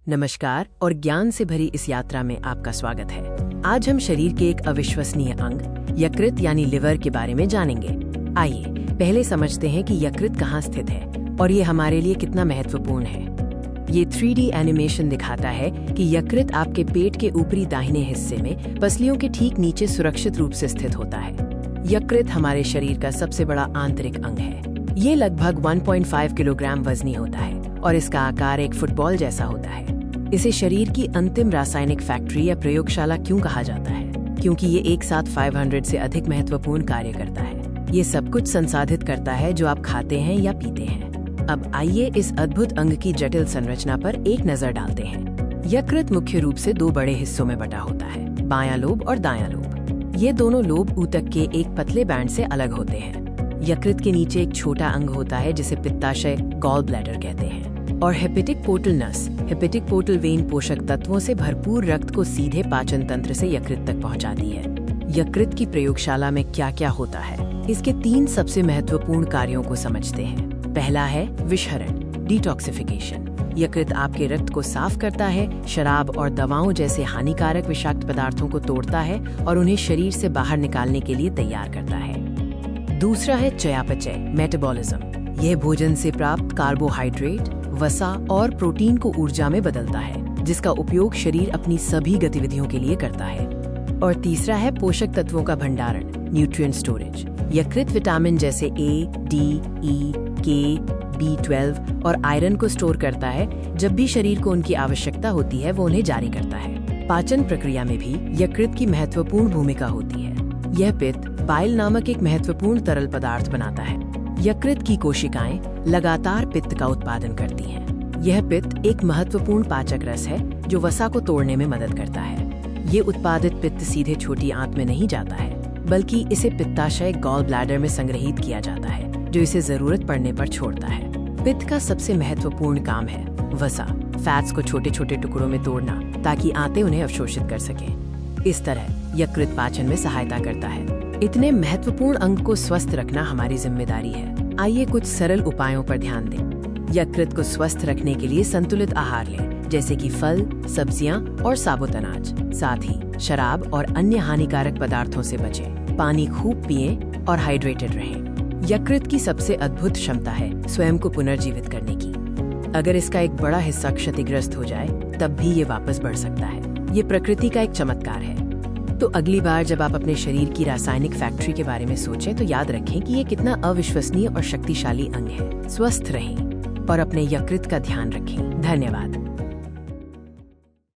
नमस्कार और ज्ञान से भरी इस यात्रा में आपका स्वागत है। आज हम शरीर के एक अविश्वसनीय अंग यकृत यानी लिवर के बारे में जानेंगे। आइए पहले समझते हैं कि यकृत कहाँ स्थित है और ये हमारे लिए कितना महत्वपूर्ण है। ये 3D एनिमेशन दिखाता है कि यकृत आपके पेट के ऊपरी दाहिने हिस्से में पसलियों के ठीक नीचे सुरक्षित रूप से स्थित होता है। यकृत हमारे शरीर का सबसे बड़ा आंतरिक अंग है। ये लगभग 1.5 किलोग्राम वजनी होता है और इसका आकार एक फुटबॉल जैसा होता है। इसे शरीर की अंतिम रासायनिक फैक्ट्री या प्रयोगशाला क्यों कहा जाता है? क्योंकि ये एक साथ 500 से अधिक महत्वपूर्ण कार्य करता है। ये सब कुछ संसाधित करता है जो आप खाते हैं या पीते हैं। अब आइए इस अद्भुत अंग की जटिल संरचना पर एक नजर डालते हैं। यकृत मुख्य रूप से दो बड़े हिस्सों में बटा होता है, बायां लोब और दायां लोब। ये दोनों लोब ऊतक के एक पतले बैंड से अलग होते हैं। यकृत के नीचे एक छोटा अंग होता है जिसे पित्ताशय गॉल ब्लैडर कहते हैं और हेपेटिक पोर्टल नस हेपेटिक पोर्टल वेन पोषक तत्वों से भरपूर रक्त को सीधे पाचन तंत्र से यकृत तक पहुंचाती है। यकृत की प्रयोगशाला में क्या क्या होता है, इसके 3 सबसे महत्वपूर्ण कार्यों को समझते हैं। पहला है विषहरण, डिटॉक्सिफिकेशन। यकृत आपके रक्त को साफ करता है, शराब और दवाओं जैसे हानिकारक विषाक्त पदार्थों को तोड़ता है और उन्हें शरीर से बाहर निकालने के लिए तैयार करता है। दूसरा है चयापचय, मेटाबॉलिज्म। यह भोजन से प्राप्त कार्बोहाइड्रेट, वसा और प्रोटीन को ऊर्जा में बदलता है, जिसका उपयोग शरीर अपनी सभी गतिविधियों के लिए करता है। और तीसरा है पोषक तत्वों का भंडारण, न्यूट्रिएंट स्टोरेज। यकृत विटामिन जैसे ए, डी, ई, के, B12 और आयरन को स्टोर करता है। जब भी शरीर को उनकी आवश्यकता होती है वो उन्हें जारी करता है। पाचन प्रक्रिया में भी यकृत की महत्वपूर्ण भूमिका होती है। यह पित्त बाइल नामक एक महत्वपूर्ण तरल पदार्थ बनाता है। यकृत की कोशिकाएं लगातार पित्त का उत्पादन करती हैं। यह पित्त एक महत्वपूर्ण पाचक रस है जो वसा को तोड़ने में मदद करता है। ये उत्पादित पित्त सीधे छोटी आंत में नहीं जाता है, बल्कि इसे पित्ताशय गॉल ब्लैडर में संग्रहित किया जाता है, जो इसे जरूरत पड़ने पर छोड़ता है। पित्त का सबसे महत्वपूर्ण काम है वसा, फैट्स को छोटे छोटे टुकड़ों में तोड़ना ताकि आंतें उन्हें अवशोषित कर सकें। इस तरह यकृत पाचन में सहायता करता है। इतने महत्वपूर्ण अंग को स्वस्थ रखना हमारी जिम्मेदारी है। आइए कुछ सरल उपायों पर ध्यान दें। यकृत को स्वस्थ रखने के लिए संतुलित आहार लें, जैसे कि फल, सब्जियां और साबुत अनाज। साथ ही शराब और अन्य हानिकारक पदार्थों से बचें। पानी खूब पिएं और हाइड्रेटेड रहें। यकृत की सबसे अद्भुत क्षमता है स्वयं को पुनर्जीवित करने की। अगर इसका एक बड़ा हिस्सा क्षतिग्रस्त हो जाए, तब भी ये वापस बढ़ सकता है। ये प्रकृति का एक चमत्कार है। तो अगली बार जब आप अपने शरीर की रासायनिक फैक्ट्री के बारे में सोचें तो याद रखें कि ये कितना अविश्वसनीय और शक्तिशाली अंग है। स्वस्थ रहें और अपने यकृत का ध्यान रखें। धन्यवाद।